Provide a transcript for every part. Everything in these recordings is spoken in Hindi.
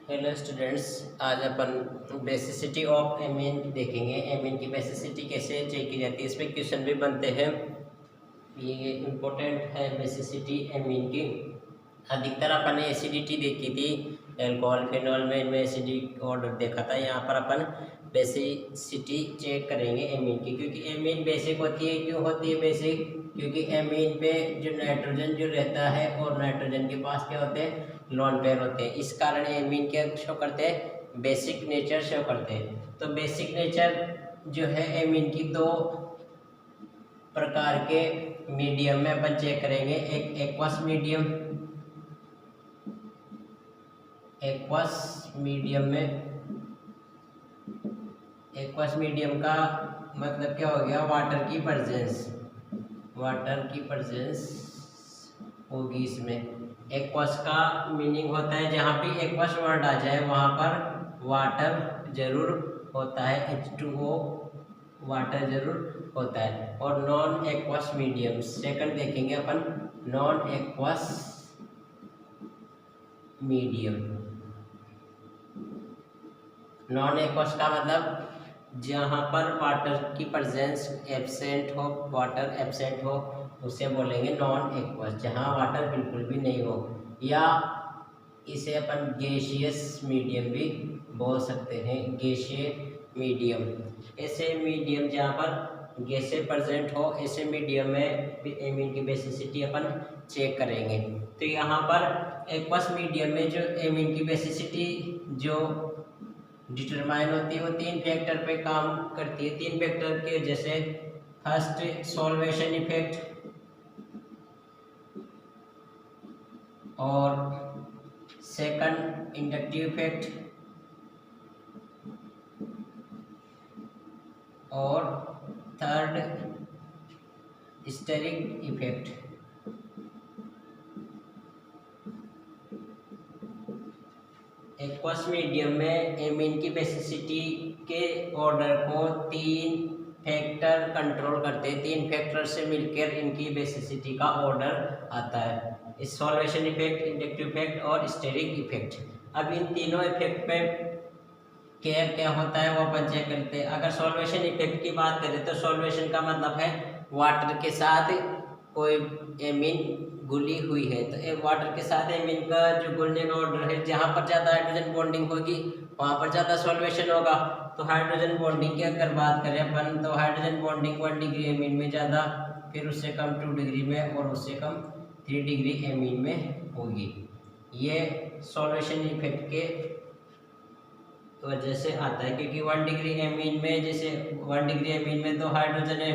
हेलो स्टूडेंट्स, आज अपन बेसिसिटी ऑफ एमीन देखेंगे। एमीन की बेसिसिटी कैसे चेक की जाती है, इसमें क्वेश्चन भी बनते हैं। ये इम्पोर्टेंट है बेसिसिटी एमीन की। अधिकतर अपन ने एसिडिटी देखी थी, एल्कोहल फिनॉल में, इनमें एसिडिक ऑर्डर देखा था। यहाँ पर अपन बेसिसिटी चेक करेंगे एमीन की, क्योंकि एमीन बेसिक होती है। क्यों होती है बेसिक? क्योंकि एमीन पे जो नाइट्रोजन जो रहता है और नाइट्रोजन के पास क्या होते हैं, लोन पेयर होते हैं। इस कारण एमीन क्या शो करते हैं, बेसिक नेचर शो करते हैं। तो बेसिक नेचर जो है एमीन की, दो प्रकार के मीडियम में अपन चेक करेंगे। एक एक्वस मीडियम, एक्वस मीडियम में, एक्वस मीडियम का मतलब क्या हो गया, वाटर की प्रेजेंस, वाटर की प्रेजेंस होगी इसमें। एक्वस का मीनिंग होता है जहाँ भी एक्वस वर्ड आ जाए वहाँ पर वाटर जरूर होता है, H2O वाटर जरूर होता है। और नॉन एक्वस मीडियम सेकंड देखेंगे अपन, non aqueous medium. Non aqueous का मतलब जहाँ पर वाटर की प्रेजेंस एब्सेंट हो, वाटर एब्सेंट हो, उसे बोलेंगे नॉन एक्वस, जहाँ वाटर बिल्कुल भी नहीं हो। या इसे अपन गैसियस मीडियम भी बोल सकते हैं, गैसीय मीडियम। ऐसे मीडियम जहाँ पर गैसें प्रेजेंट हो, ऐसे मीडियम में एमीन की बेसिसिटी अपन चेक करेंगे। तो यहाँ पर एक्वस मीडियम में जो एमीन की बेसिसिटी जो डिटरमाइन होती है वो तीन फैक्टर पे काम करती है। तीन फैक्टर के जैसे फर्स्ट सॉल्वेशन इफेक्ट, और सेकंड इंडक्टिव इफेक्ट, और third steric effect. Aqueous medium में एमीन की बेसिसिटी के ऑर्डर को तीन फैक्टर कंट्रोल करते हैं। तीन फैक्टर से मिलकर इनकी बेसिसिटी का ऑर्डर आता है, सॉल्वेशन इफेक्ट, इंडक्टिव इफेक्ट और स्टेरिक इफेक्ट। अब इन तीनों इफेक्ट पे क्या क्या होता है वो अपन चेक करते हैं। अगर सॉल्वेशन इफेक्ट की बात करें तो सॉल्वेशन का मतलब है वाटर के साथ कोई एमीन घुली हुई है। तो वाटर के साथ एमीन का जो घुलने का ऑर्डर है, जहाँ पर ज़्यादा हाइड्रोजन बॉन्डिंग होगी वहाँ पर ज़्यादा सॉल्वेशन होगा। तो हाइड्रोजन बॉन्डिंग की अगर बात करें अपन, तो हाइड्रोजन बॉन्डिंग 1 डिग्री एमीन में ज़्यादा, फिर उससे कम 2 डिग्री में, और उससे कम 3 डिग्री एमीन में होगी। ये सॉल्वेशन इफेक्ट के वजह से आता है, क्योंकि 1 डिग्री एमीन में, जैसे 1 डिग्री एमीन में 2 हाइड्रोजन है,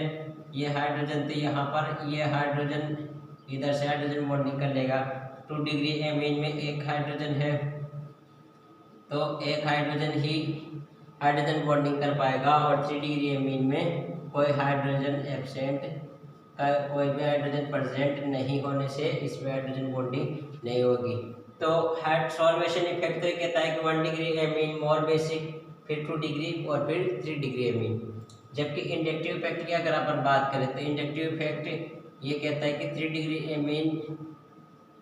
ये हाइड्रोजन, तो यहाँ पर ये हाइड्रोजन इधर से हाइड्रोजन बॉन्डिंग कर लेगा। 2 डिग्री एमीन में एक हाइड्रोजन है, तो एक हाइड्रोजन ही हाइड्रोजन बॉन्डिंग कर पाएगा। और 3 डिग्री एमीन में कोई हाइड्रोजन एब्सेंट का, कोई भी हाइड्रोजन प्रेजेंट नहीं होने से इसमें हाइड्रोजन बॉन्डिंग नहीं होगी। तो सॉल्वेशन इफेक्ट तो कहता है कि 1 डिग्री एमीन मोर बेसिक, फिर 2 डिग्री और फिर 3 डिग्री एमीन। जबकि इंडक्टिव इफेक्ट की अगर अपन बात करें तो इंडक्टिव इफेक्ट ये कहता है कि 3 डिग्री एमीन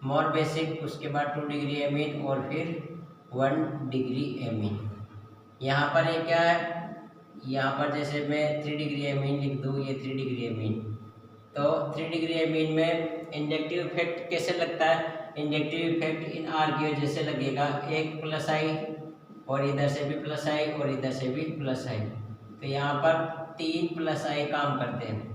मोर बेसिक, उसके बाद 2 डिग्री एमीन और फिर 1 डिग्री एमीन। यहाँ पर ये क्या है, यहाँ पर जैसे मैं 3 डिग्री एमीन लिख दूँ, ये 3 डिग्री एमीन, तो 3 डिग्री एमीन में इंडक्टिव इफेक्ट कैसे लगता है, इंडक्टिव इफेक्ट इन आर की वजह से लगेगा। एक प्लस आई और इधर से भी प्लस आई और इधर से भी प्लस आई, तो यहाँ पर 3 प्लस आई काम करते हैं।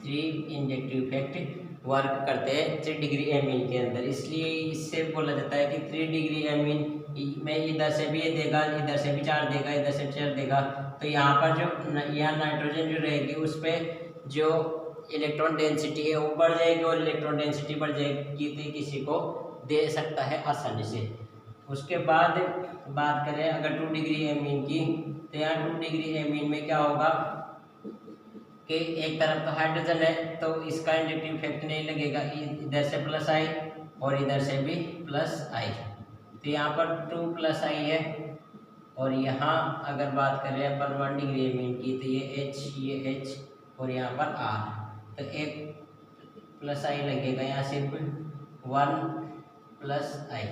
3 इंडक्टिव इफेक्ट वर्क करते हैं 3 डिग्री एमीन के अंदर। इसलिए इससे बोला जाता है कि 3 डिग्री एमीन में इधर से भी ये देगा, इधर से भी चार्ज देगा, इधर से चार्ज देगा। तो यहाँ पर जो यहाँ नाइट्रोजन जो रहेगी उस पर जो इलेक्ट्रॉन डेंसिटी है वो बढ़ जाएगी, और इलेक्ट्रॉन डेंसिटी बढ़ जाएगी तो किसी को दे सकता है आसानी से। उसके बाद बात करें अगर 2 डिग्री एमीन की, तो यहाँ 2 डिग्री एमीन में क्या होगा कि एक तरफ तो हाइड्रोजन है तो इसका इंडक्टिव इफेक्ट नहीं लगेगा, इधर से प्लस आई और इधर से भी प्लस आई, तो यहाँ पर 2 प्लस आई है। और यहाँ अगर बात करें अपन 1 डिग्री एमीन की, तो ये H, ये H और यहाँ पर R, तो एक प्लस आई लगेगा यहाँ सिर्फ, 1 प्लस आई।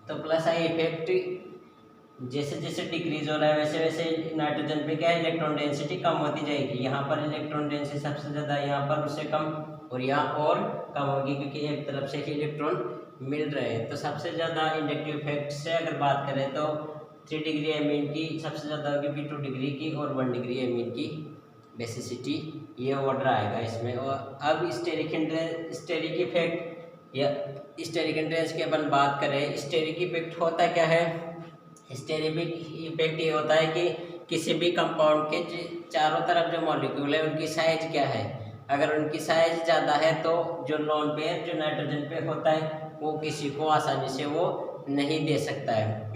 तो प्लस आई इफेक्ट जैसे जैसे डिक्रीज हो रहा है वैसे वैसे नाइट्रोजन पे क्या है, इलेक्ट्रॉन डेंसिटी कम होती जाएगी। यहाँ पर इलेक्ट्रॉन डेंसिटी सबसे ज़्यादा, यहाँ पर उससे कम, और यहाँ और कम होगी क्योंकि एक तरफ से ही इलेक्ट्रॉन मिल रहे हैं। तो सबसे ज़्यादा इंडक्टिव इफेक्ट से अगर बात करें तो 3 डिग्री एमीन की सबसे ज़्यादा होगी, फिर 2 डिग्री की और 1 डिग्री एमीन की बेसिसिटी, ये ऑर्डर आएगा इसमें। और अब स्टेरिक इफेक्ट या स्टेरिक एंट्रेंस की अपन बात करें, स्टेरिक इफेक्ट होता क्या है? स्टेरिक इफेक्ट ये होता है कि किसी भी कंपाउंड के चारों तरफ जो मॉलिक्यूल है उनकी साइज क्या है, अगर उनकी साइज ज़्यादा है तो जो लोन पेयर जो नाइट्रोजन पे होता है वो किसी को आसानी से वो नहीं दे सकता है।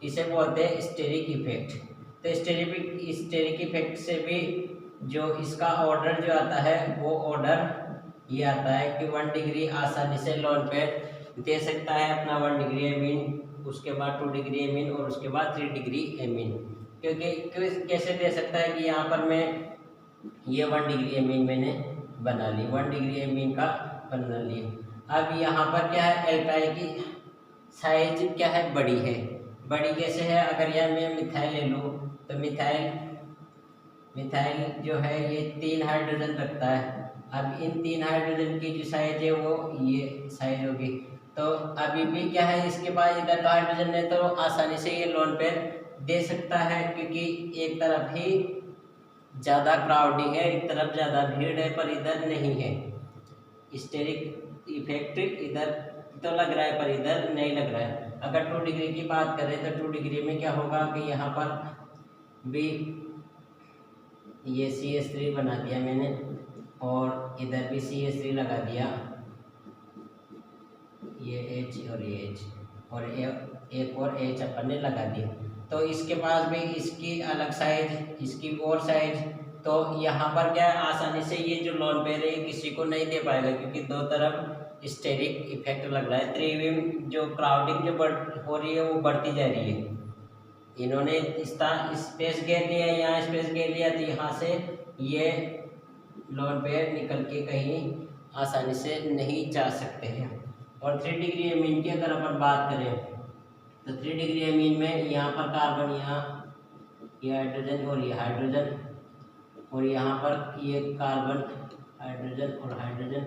इसे बोलते हैं स्टेरिक इफेक्ट। तो स्टेरिक इफेक्ट से भी जो इसका ऑर्डर जो आता है वो ऑर्डर ये आता है कि 1 डिग्री आसानी से लोन पेयर दे सकता है अपना 1 डिग्री एमीन, उसके बाद 2 डिग्री एमीन और उसके बाद 3 डिग्री एमीन। क्योंकि कैसे दे सकता है कि यहाँ पर मैं ये 1 डिग्री एमीन मैंने बना ली, 1 डिग्री एमीन का बना लिया। अब यहाँ पर क्या है, एल्काइल की साइज क्या है, बड़ी है। बड़ी कैसे है, अगर यहाँ मैं मिथाइल ले लूँ तो मिथाइल जो है ये 3 हाइड्रोजन रखता है। अब इन 3 हाइड्रोजन की जो साइज है वो ये साइज होगी। तो अभी भी क्या है, इसके पास इधर तो हाइड्रोजन है तो आसानी से ये लोन पेयर दे सकता है, क्योंकि एक तरफ ही ज़्यादा क्राउडिंग है, एक तरफ ज़्यादा भीड़ है, पर इधर नहीं है। स्टेरिक इफेक्ट इधर तो लग रहा है पर इधर नहीं लग रहा है। अगर 2 डिग्री की बात करें तो 2 डिग्री में क्या होगा कि यहाँ पर भी ये CH3 बना दिया मैंने और इधर भी CH3 लगा दिया, ये H और ये H और एक और H अपन ने लगा दिया। तो इसके पास भी इसकी अलग साइज, इसकी और साइज, तो यहाँ पर क्या है, आसानी से ये जो लोन पेयर है किसी को नहीं दे पाएगा, क्योंकि दो तरफ स्टेरिक इफेक्ट लग रहा है। त्रिविम जो क्राउडिंग जो हो रही है वो बढ़ती जा रही है। इन्होंने स्पेस घेर लिया, यहाँ स्पेस घेर लिया, तो यहाँ से ये लोन पेयर निकल के कहीं आसानी से नहीं जा सकते हैं। और 3 डिग्री एमीन की अगर अपन बात करें तो 3 डिग्री एमीन में यहाँ पर कार्बन, यहाँ ये हाइड्रोजन और ये हाइड्रोजन, और यहाँ पर ये कार्बन, हाइड्रोजन और हाइड्रोजन,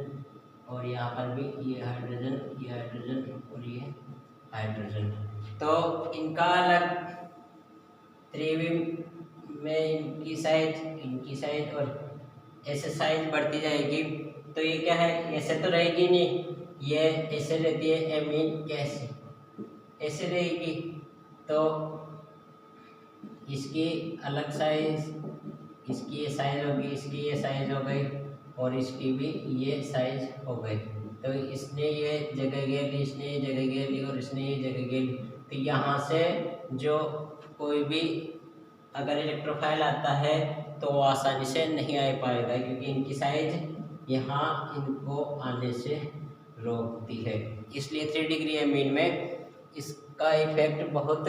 और यहाँ पर भी ये हाइड्रोजन, ये हाइड्रोजन और ये हाइड्रोजन। तो इनका अलग त्रिविम में इनकी साइज और ऐसे साइज बढ़ती जाएगी। तो ये क्या है, ऐसे तो रहेगी नहीं, ये ऐसे रहती है एमीन, कैसे ऐसे रहेगी, तो इसकी अलग साइज, इसकी ये साइज होगी, इसकी ये साइज हो गई और इसकी भी ये साइज हो गई। तो इसने ये जगह घेर ली, इसने ये जगह घेर ली और इसने ये जगह घेर ली। तो यहाँ से जो कोई भी अगर इलेक्ट्रोफाइल आता है तो वो आसानी से नहीं आ पाएगा, क्योंकि इनकी साइज यहाँ इनको आने से रोकती है। इसलिए 3 डिग्री एमीन में इसका इफेक्ट बहुत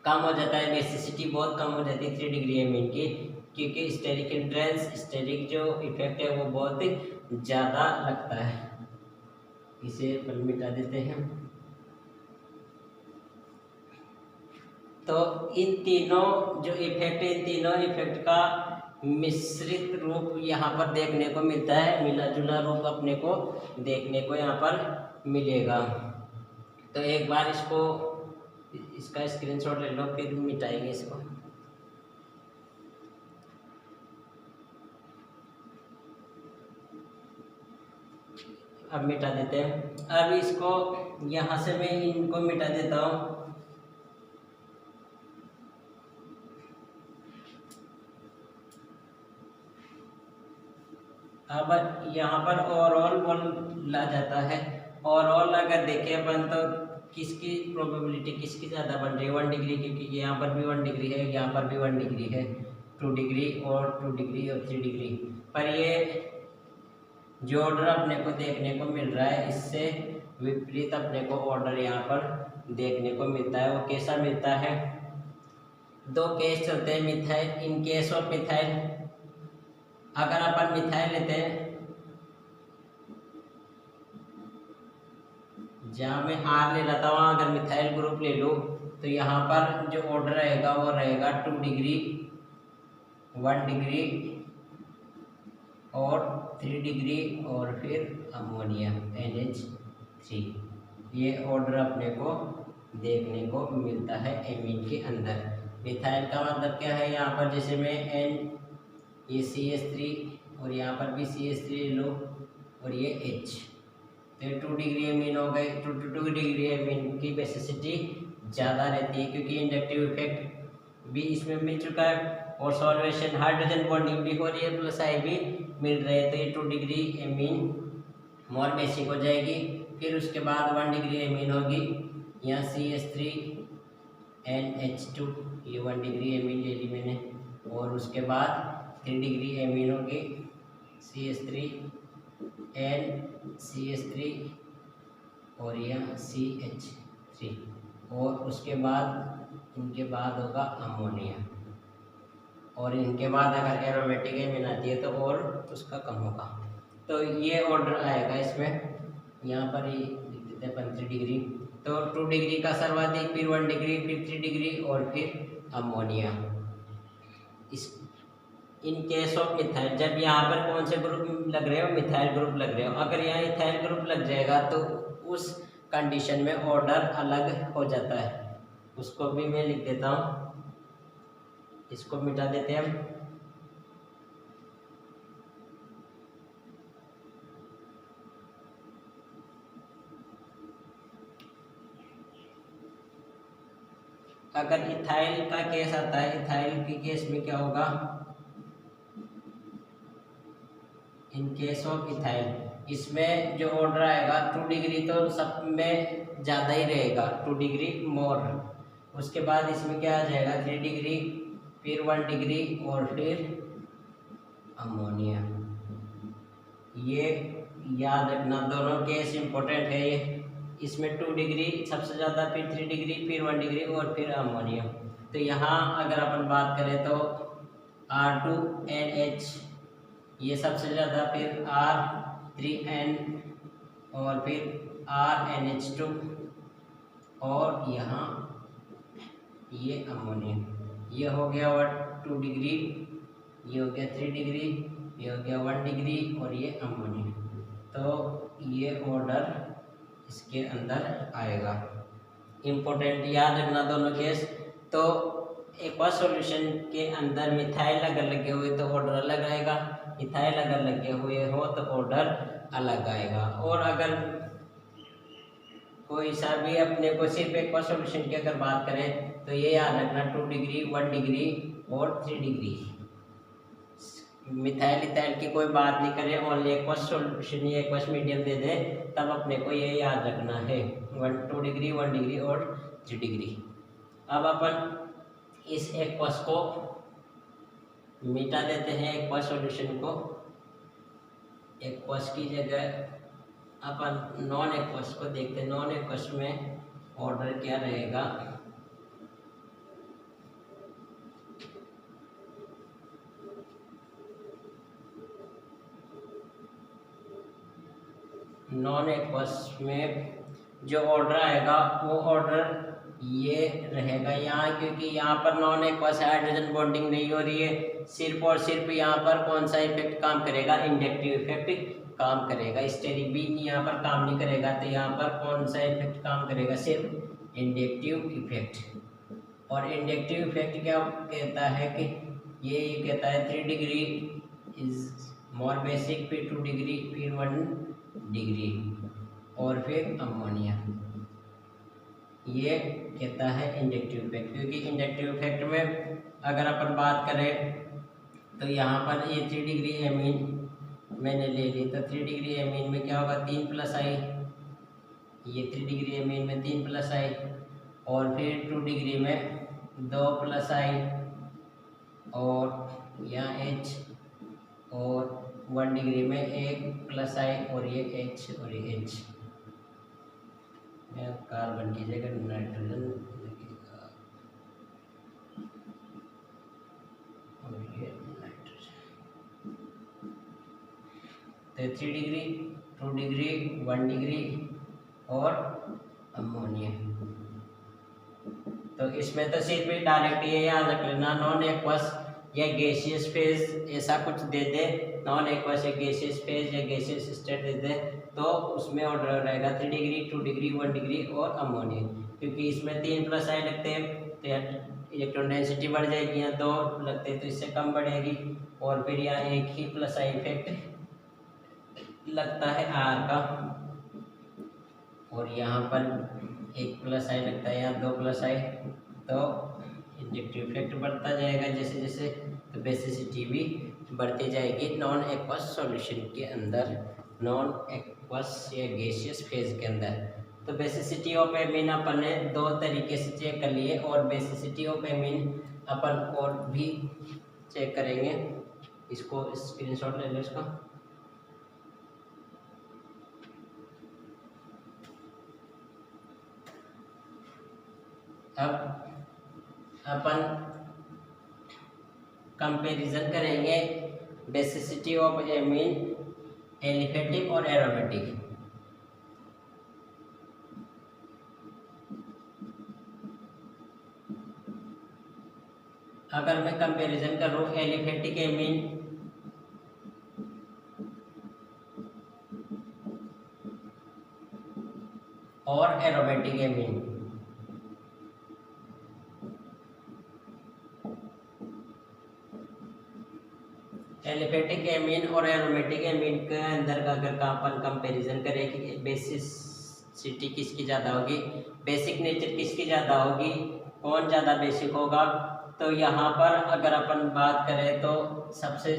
कम हो जाता है, बेसिसिटी बहुत कम हो जाती है 3 डिग्री एमीन की, क्योंकि स्टेरिक एंट्रेंस, स्टेरिक जो इफेक्ट है वो बहुत ज़्यादा लगता है। इसे अपन मिटा देते हैं। तो इन तीनों जो इफेक्ट है, इन तीनों इफेक्ट का मिश्रित रूप यहाँ पर देखने को मिलता है, मिला जुला रूप अपने को देखने को यहाँ पर मिलेगा। तो एक बार इसका स्क्रीनशॉट ले लो, फिर मिटाएंगे इसको। अब मिटा देते हैं। अब इसको यहाँ से मैं इनको मिटा देता हूँ। अब यहाँ पर ओवरऑल बोला जाता है। ओवरऑल अगर देखें अपन तो किसकी प्रोबेबिलिटी किसकी ज़्यादा बन रही है, 1 डिग्री, क्योंकि यहाँ पर भी 1 डिग्री है, यहाँ पर भी 1 डिग्री है, 2 डिग्री और 2 डिग्री और 3 डिग्री। पर ये जो ऑर्डर अपने को देखने को मिल रहा है इससे विपरीत अपने को ऑर्डर यहाँ पर देखने को मिलता है। वो कैसा मिलता है, 2 केस चलते हैं methyl. In case of methyl, अगर अपन मिथाइल लेते हैं जहाँ मैं आर ले रहा था वहाँ अगर मिथाइल ग्रुप ले लो तो यहाँ पर जो ऑर्डर रहेगा वो रहेगा 2 डिग्री, 1 डिग्री और 3 डिग्री और फिर अमोनिया NH3। ये ऑर्डर अपने को देखने को मिलता है एमीन के अंदर। मिथाइल का मतलब क्या है, यहाँ पर जैसे मैं N ये CH3 और यहाँ पर भी CH3 ले लो और ये H, तो ये 2 डिग्री एमीन हो गए। 2 डिग्री एमीन की बेसिसिटी ज़्यादा रहती है क्योंकि इंडक्टिव इफेक्ट भी इसमें मिल चुका है और सॉल्वेशन हाइड्रोजन बॉन्डिंग भी हो रही है, प्लस आई भी मिल रहे हैं, तो ये 2 डिग्री एमीन मोर बेसिक हो जाएगी। फिर उसके बाद 1 डिग्री एमीन होगी, यहाँ CH3 NH2 ये 1 डिग्री एमीन ले ली मैंने, और उसके बाद 3 डिग्री एमीन होगी CH3 NCH3 और यह CH3, और उसके बाद इनके बाद होगा अमोनिया, और इनके बाद अगर एरोमेटिक एमीन आती है तो और उसका कम होगा। तो ये ऑर्डर आएगा इसमें, यहाँ पर ही लिख देते हैं 3 डिग्री, तो 2 डिग्री का सर्वाधिक, फिर 1 डिग्री, फिर 3 डिग्री और फिर अमोनिया। इस इन केस ऑफ मिथाइल, जब यहाँ पर कौन से ग्रुप लग रहे हो, मिथाइल ग्रुप लग रहे हो, अगर यहाँ इथाइल ग्रुप लग जाएगा तो उस कंडीशन में ऑर्डर अलग हो जाता है। उसको भी मैं लिख देता हूँ, इसको मिटा देते हैं हम। अगर इथाइल का केस आता है, इथाइल के केस में क्या होगा, इन केस ऑफ इथाइल इसमें जो ऑर्डर आएगा 2 डिग्री तो सब में ज़्यादा ही रहेगा, 2 डिग्री मोर। उसके बाद इसमें क्या आ जाएगा 3 डिग्री, फिर 1 डिग्री और फिर अमोनिया। ये याद रखना, दोनों केस इम्पोर्टेंट है ये। इसमें 2 डिग्री सबसे ज़्यादा, फिर 3 डिग्री, फिर 1 डिग्री और फिर अमोनिया। तो यहाँ अगर अपन बात करें तो R2NH ये सबसे ज़्यादा, फिर R3N और फिर RNH2 और यहाँ ये अमोनिया। ये हो गया 2 डिग्री, ये हो गया 3 डिग्री, ये हो गया 1 डिग्री और ये अमोनिया। तो ये ऑर्डर इसके अंदर आएगा। इम्पोर्टेंट याद रखना दोनों केस। तो एक और सॉल्यूशन के अंदर मिथाइल अगर लगे हुए तो ऑर्डर अलग आएगा, इथाइल अगर लगे हुए हो तो ऑर्डर अलग आएगा। और अगर कोई सा भी अपने को सिर्फ एक और सॉल्यूशन की अगर बात करें तो ये याद रखना 2 डिग्री, 1 डिग्री और 3 डिग्री। मिथाइल इथाइल की कोई बात नहीं करें, ओनली एक सॉल्यूशन या एक मीडियम दे दे, तब अपने को ये याद रखना है 2 डिग्री, 1 डिग्री और 3 डिग्री। अब अपन इस एक्वस को मिटा देते हैं, एक्वस सॉल्यूशन को। एक्वस की जगह अपन नॉन एक्वस को देखते हैं। नॉन एक्वस में ऑर्डर क्या रहेगा, नॉन एक्वस में जो ऑर्डर आएगा वो ऑर्डर ये रहेगा यहाँ, क्योंकि यहाँ पर नॉन एक्वस हाइड्रोजन बॉन्डिंग नहीं हो रही है, सिर्फ और सिर्फ यहाँ पर कौन सा इफेक्ट काम करेगा, इंडक्टिव इफेक्ट काम करेगा। स्टेरिक भी यहाँ पर काम नहीं करेगा, तो यहाँ पर कौन सा इफेक्ट काम करेगा, सिर्फ इंडक्टिव इफेक्ट। और इंडक्टिव इफेक्ट क्या कहता है कि ये कहता है 3 डिग्री इज मोर बेसिक, फिर 2 डिग्री, फिर 1 डिग्री और फिर अमोनिया। ये कहता है इंडक्टिव इफेक्ट, क्योंकि इंडक्टिव इफेक्ट में अगर अपन बात करें तो यहाँ पर ये 3 डिग्री एमीन मैंने ले ली, तो 3 डिग्री एमीन में क्या होगा 3 प्लस आई, ये 3 डिग्री एमीन में 3 प्लस आई, और फिर 2 डिग्री में 2 प्लस आई और यहाँ H, और 1 डिग्री में 1 प्लस आई और ये H और ये H। कार्बन की जगह नाइट्रोजन लगेगा और ये नाइट्रोजन। तो 3 डिग्री, 2 डिग्री, 1 डिग्री और अमोनिया। तो इसमें तो सिर्फ डायरेक्ट ये याद रख लेना, नॉन एक्वस या गैसियस फेज ऐसा कुछ दे दे, नॉन एक्वस या गैसियस फेज या गैसियस स्टेट दे दे, तो उसमें ऑर्डर रहेगा 3 डिग्री, 2 डिग्री, 1 डिग्री और अमोनिया। क्योंकि इसमें 3 प्लस आई लगते हैं तो इलेक्ट्रॉन डेंसिटी बढ़ जाएगी, यहाँ 2 लगते हैं तो इससे कम बढ़ेगी, और फिर यहाँ एक ही प्लस आई इफेक्ट लगता है आर का, और यहाँ पर एक प्लस आई लगता है, यहाँ 2 प्लस आई, तो इंजेक्टिव इफेक्ट बढ़ता जाएगा जैसे जैसे, तो बेसिसिटी भी बढ़ती जाएगी नॉन एक्वस सॉल्यूशन के अंदर, नॉन एक्वस या गैसियस फेज के अंदर। तो बेसिसिटी ऑफ एमीन अपन ने 2 तरीके से चेक कर लिए, और बेसिसिटी ऑफ एमीन अपन और भी चेक करेंगे। इसको स्क्रीनशॉट ले लो इसका। अब अपन कंपैरिजन करेंगे बेसिसिटी ऑफ एमीन एलिफेटिक और एरोमेटिक। अगर मैं कंपैरिजन करूं एलिफेटिक एमीन और एरोमेटिक एमीन, एलिफेटिक एमीन और एरोमेटिक एमीन के अंदर का अगर अपन कंपैरिजन करें कि बेसिसिटी किसकी ज़्यादा होगी, बेसिक नेचर किसकी ज़्यादा होगी, कौन ज़्यादा बेसिक होगा, तो यहाँ पर अगर अपन बात करें तो सबसे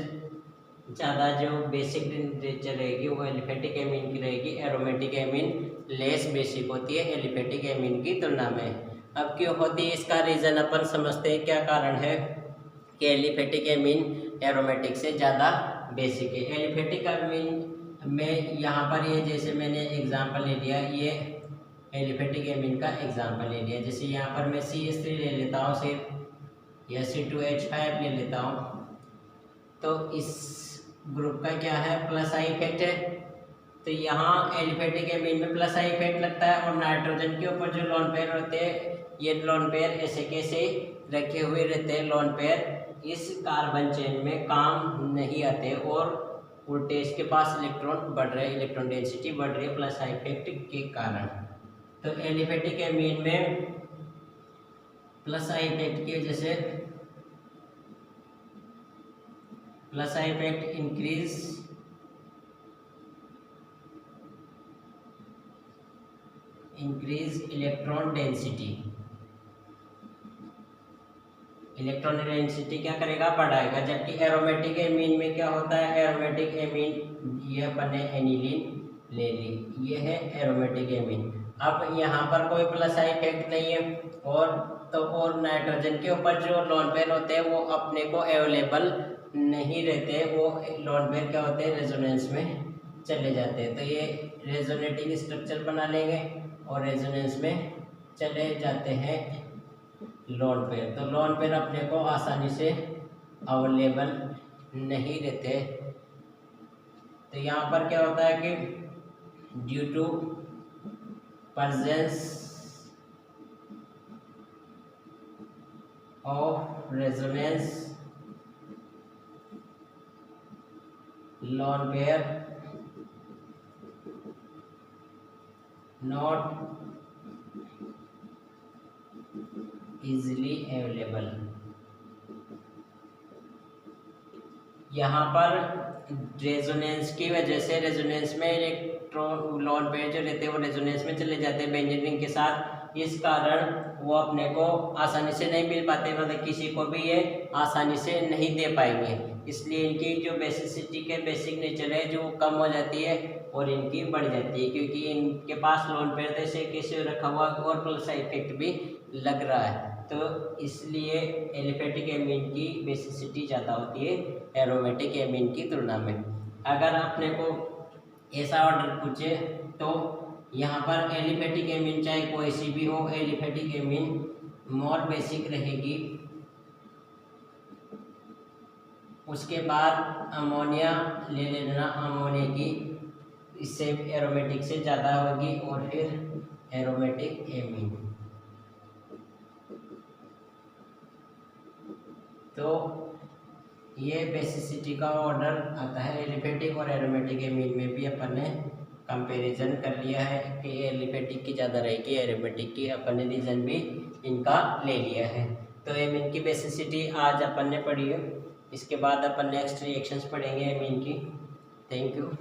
ज़्यादा जो बेसिक नेचर रहेगी वो एलिफेटिक एमीन की रहेगी, एरोमेटिक एमीन लेस बेसिक होती है एलिफेटिक एमीन की तुलना में। अब क्यों होती है इसका रीज़न अपन समझते हैं, क्या कारण है कि एलिफेटिक एमीन एरोमेटिक से ज़्यादा बेसिक है। एलिफेटिक एमीन में यहाँ पर ये जैसे मैंने एग्जांपल ले लिया, ये एलिफेटिक एमीन का एग्जांपल ले लिया, जैसे यहाँ पर मैं CH3 ले लेता हूँ सिर्फ, या C2H5 ले लेता हूँ, तो इस ग्रुप का क्या है, प्लस आई इफेक्ट है, तो यहाँ एलिफेटिक एमीन में प्लस आई इफेक्ट लगता है, और नाइट्रोजन के ऊपर जो लोन पेयर होते हैं, ये लोन पेयर ऐसे कैसे रखे हुए रहते हैं, लोन पेयर इस कार्बन चेन में काम नहीं आते, और उल्टे इसके पास इलेक्ट्रॉन बढ़ रहे, इलेक्ट्रॉन डेंसिटी बढ़ रही है प्लस आई इफेक्ट के कारण। तो एलिफेटिक एमीन में प्लस आई इफेक्ट की वजह से plus I effect increase electron density, electron density क्या करेगा, बढ़ाएगा। जबकि एरोमेटिक एमीन में क्या होता है, एरोमेटिक एमीन ये बने एनिलीन ले ली, ये है एरोमेटिक एमीन। अब यहाँ पर कोई प्लस आई इफेक्ट नहीं है, और नाइट्रोजन के ऊपर जो लोन पेयर होते हैं वो अपने को अवेलेबल नहीं रहते, वो लोन पेयर क्या होते हैं, रेजोनेंस में चले जाते हैं, तो ये रेजोनेटिंग स्ट्रक्चर बना लेंगे और रेजोनेंस में चले जाते हैं लोन पेयर। तो लोन पेयर अपने को आसानी से अवेलेबल नहीं रहते। तो यहाँ पर क्या होता है कि due to presence of resonance lone pair not easily available। यहाँ पर रेजोनेंस की वजह से, रेजोनेंस में इलेक्ट्रॉन लोन पेयर जो रहते हैं वो रेजोनेंस में चले जाते हैं बेंजीन रिंग के साथ, इस कारण वो अपने को आसानी से नहीं मिल पाते, मतलब किसी को भी ये आसानी से नहीं दे पाएंगे, इसलिए इनकी जो बेसिसिटी के बेसिक नेचर है जो कम हो जाती है और इनकी बढ़ जाती है, क्योंकि इनके पास लोन पेयर जैसे कैसे रखा हुआ और प्लस इफेक्ट भी लग रहा है, तो इसलिए एलिफेटिक एमीन की बेसिसिटी ज़्यादा होती है एरोमेटिक एमीन की तुलना में। अगर अपने को ऐसा ऑर्डर पूछे तो यहाँ पर एलिफेटिक एमीन चाहे कोई सी भी हो, एलिफेटिक एमीन मोर बेसिक रहेगी, उसके बाद अमोनिया ले लेना, अमोनिया की इससे एरोमेटिक से ज़्यादा होगी और फिर एरोमेटिक एमीन। तो ये बेसिसिटी का ऑर्डर आता है एलिफेटिक और एरोमेटिक एमीन में भी अपन ने कंपैरिजन कर लिया है कि एलिफेटिक की ज़्यादा रहेगी, एरोमेटिक की अपन ने रीज़न भी इनका ले लिया है। तो एमीन की बेसिसिटी आज अपन ने पढ़ी है। इसके बाद अपन नेक्स्ट रिएक्शंस पढ़ेंगे एमीन की। Thank you.